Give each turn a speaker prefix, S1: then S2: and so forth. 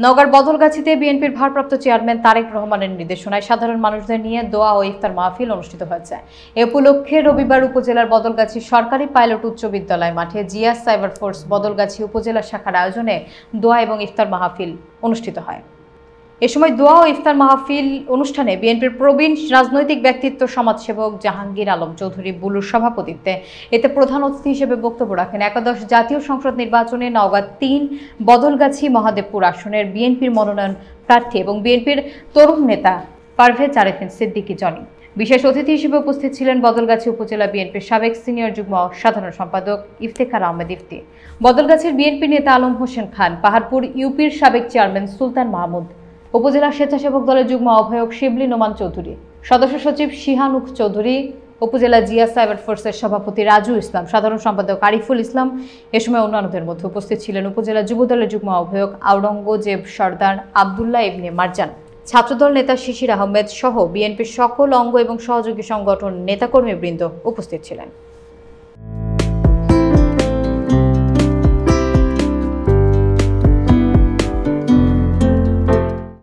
S1: নওগাঁর বদলগাছীতে বিএনপির ভারপ্রাপ্ত চেয়ারম্যান তারেক রহমানের নির্দেশনায় সাধারণ মানুষদের নিয়ে দোয়া ও ইফতার মাহফিল অনুষ্ঠিত হয়েছে। এ উপলক্ষে রবিবার উপজেলার বদলগাছী সরকারি পাইলট উচ্চ বিদ্যালয় মাঠে জিয়া সাইবার ফোর্স বদলগাছী উপজেলা শাখার আয়োজনে দোয়া এবং ইফতার মাহফিল অনুষ্ঠিত হয়। এ সময় দোয়া ও ইফতার মাহফিল অনুষ্ঠানে বিএনপির প্রবীণ রাজনৈতিক ব্যক্তিত্ব সমাজসেবক জাহাঙ্গীর আলম চৌধুরী বুলুর সভাপতিত্বে এতে প্রধান অতিথি হিসেবে বক্তব্য রাখেন একাদশ জাতীয় সংসদ নির্বাচনে নওগাঁ ৩ বদলগাছী মহাদেবপুর আসনের বিএনপির মনোনয়ন প্রার্থী এবং বিএনপির তরুণ নেতা পারভেজ আরেফিন সিদ্দিকী জনি। বিশেষ অতিথি হিসেবে উপস্থিত ছিলেন বদলগাছী উপজেলা বিএনপির সাবেক সিনিয়র যুগ্ম সাধারণ সম্পাদক ইফতেখার আহমেদ ইফতি, বদলগাছীর বিএনপি নেতা আলম হোসেন খান, পাহাড়পুর ইউপির সাবেক চেয়ারম্যান সুলতান মাহমুদ, উপজেলা স্বেচ্ছাসেবক দলের যুগ্ম আহ্বায়ক শিবলি নোমান চৌধুরী, সদস্য সচিব শিহানুখ চৌধুরী, উপজেলা জিয়া সাইবার ফোর্সের সভাপতি রাজু ইসলাম, সাধারণ সম্পাদক আরিফুল ইসলাম। এ সময় অন্যান্যদের মধ্যে উপস্থিত ছিলেন উপজেলা যুব দলের যুগ্ম আহ্বায়ক আওরঙ্গজেব সর্দার, আবদুল্লাহ ইবনে মারজান, ছাত্রদল নেতা শিশির আহমেদ সহ বিএনপির সকল অঙ্গ এবং সহযোগী সংগঠন নেতাকর্মীবৃন্দ উপস্থিত ছিলেন।